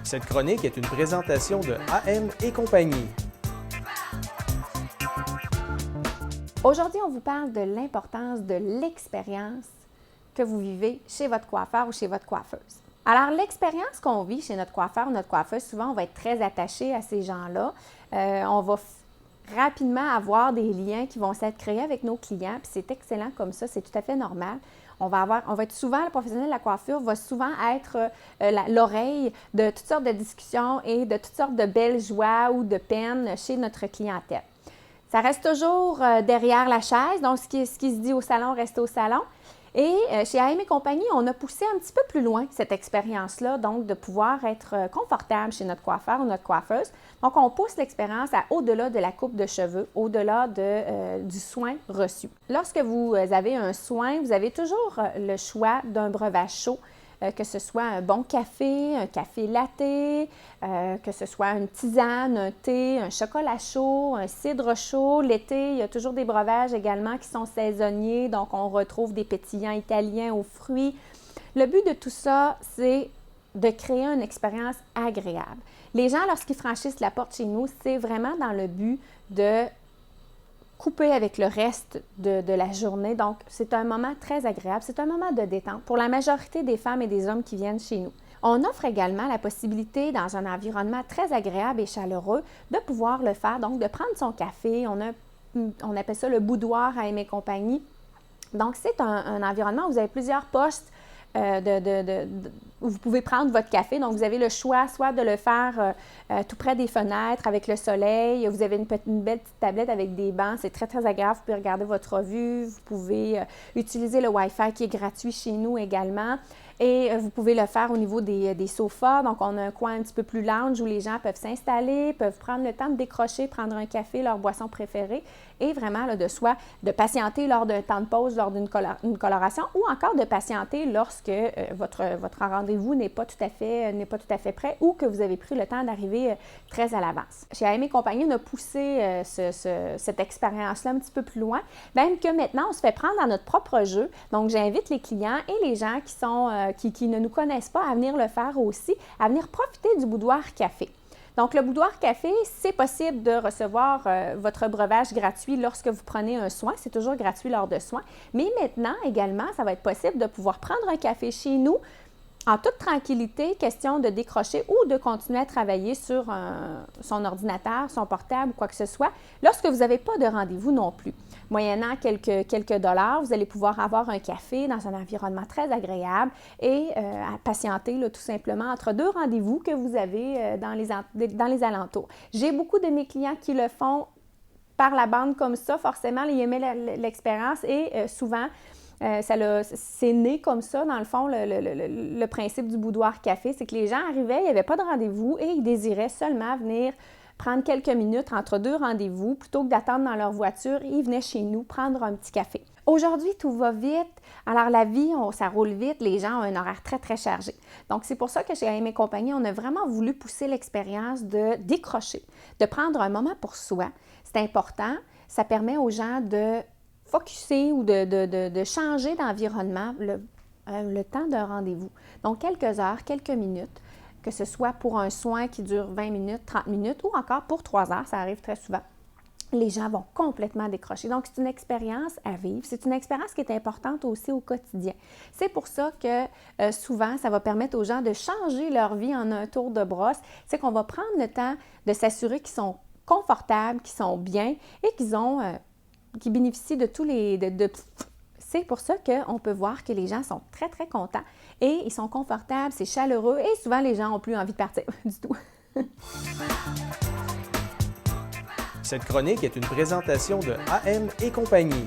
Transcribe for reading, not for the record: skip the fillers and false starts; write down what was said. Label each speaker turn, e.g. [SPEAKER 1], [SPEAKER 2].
[SPEAKER 1] Cette chronique est une présentation de AM et compagnie.
[SPEAKER 2] Aujourd'hui, on vous parle de l'importance de l'expérience que vous vivez chez votre coiffeur ou chez votre coiffeuse. Alors, l'expérience qu'on vit chez notre coiffeur ou notre coiffeuse, souvent, on va être très attaché à ces gens-là. On va rapidement avoir des liens qui vont s'être créés avec nos clients, puis c'est excellent comme ça, c'est tout à fait normal. On va être souvent, le professionnel de la coiffure va souvent être l'oreille de toutes sortes de discussions et de toutes sortes de belles joies ou de peines chez notre clientèle. Ça reste toujours derrière la chaise, donc ce qui se dit au salon reste au salon. Et chez AM et compagnie, on a poussé un petit peu plus loin cette expérience-là, donc de pouvoir être confortable chez notre coiffeur ou notre coiffeuse. Donc, on pousse l'expérience à au-delà de la coupe de cheveux, au-delà du soin reçu. Lorsque vous avez un soin, vous avez toujours le choix d'un breuvage chaud, que ce soit un bon café, un café latte, que ce soit une tisane, un thé, un chocolat chaud, un cidre chaud. L'été, il y a toujours des breuvages également qui sont saisonniers, donc on retrouve des pétillants italiens aux fruits. Le but de tout ça, c'est de créer une expérience agréable. Les gens, lorsqu'ils franchissent la porte chez nous, c'est vraiment dans le but de couper avec le reste de la journée. Donc, c'est un moment très agréable, c'est un moment de détente pour la majorité des femmes et des hommes qui viennent chez nous. On offre également la possibilité, dans un environnement très agréable et chaleureux, de pouvoir le faire, donc de prendre son café. On appelle ça le boudoir à AM et compagnie. Donc, c'est un environnement où vous avez plusieurs postes où vous pouvez prendre votre café. Donc, vous avez le choix soit de le faire tout près des fenêtres avec le soleil. Vous avez une belle petite tablette avec des bancs. C'est très, très agréable. Vous pouvez regarder votre revue. Vous pouvez utiliser le Wi-Fi qui est gratuit chez nous également. Et vous pouvez le faire au niveau des sofas. Donc, on a un coin un petit peu plus lounge où les gens peuvent s'installer, peuvent prendre le temps de décrocher, prendre un café, leur boisson préférée et vraiment là, de patienter lors d'un temps de pause, lors d'une coloration ou encore de patienter lorsque votre rendez-vous n'est pas tout à fait prêt ou que vous avez pris le temps d'arriver très à l'avance. Chez AM et compagnie, on a poussé cette expérience-là un petit peu plus loin, même que maintenant, on se fait prendre dans notre propre jeu. Donc, j'invite les clients et les gens qui ne nous connaissent pas à venir le faire aussi, à venir profiter du boudoir café. Donc, le boudoir café, c'est possible de recevoir votre breuvage gratuit lorsque vous prenez un soin. C'est toujours gratuit lors de soins. Mais maintenant, également, ça va être possible de pouvoir prendre un café chez nous en toute tranquillité, question de décrocher ou de continuer à travailler sur son ordinateur, son portable ou quoi que ce soit, lorsque vous n'avez pas de rendez-vous non plus. Moyennant quelques dollars, vous allez pouvoir avoir un café dans un environnement très agréable et à patienter là, tout simplement entre deux rendez-vous que vous avez dans les alentours. J'ai beaucoup de mes clients qui le font par la bande comme ça, forcément, ils aimaient l'expérience et souvent, c'est né comme ça, dans le fond, le principe du boudoir café, c'est que les gens arrivaient, il n'y avait pas de rendez-vous et ils désiraient seulement venir prendre quelques minutes entre deux rendez-vous plutôt que d'attendre dans leur voiture. Ils venaient chez nous prendre un petit café. Aujourd'hui, tout va vite. Alors, la vie, ça roule vite. Les gens ont un horaire très, très chargé. Donc, c'est pour ça que chez AM et compagnie, on a vraiment voulu pousser l'expérience de décrocher, de prendre un moment pour soi. C'est important. Ça permet aux gens de focusser ou de changer d'environnement le temps d'un rendez-vous. Donc, quelques heures, quelques minutes, que ce soit pour un soin qui dure 20 minutes, 30 minutes ou encore pour 3 heures, ça arrive très souvent. Les gens vont complètement décrocher. Donc, c'est une expérience à vivre. C'est une expérience qui est importante aussi au quotidien. C'est pour ça que souvent, ça va permettre aux gens de changer leur vie en un tour de brosse. C'est qu'on va prendre le temps de s'assurer qu'ils sont confortables, qu'ils sont bien et qui bénéficient de tous les... C'est pour ça qu'on peut voir que les gens sont très, très contents et ils sont confortables, c'est chaleureux et souvent, les gens n'ont plus envie de partir du tout.
[SPEAKER 1] Cette chronique est une présentation de AM et compagnie.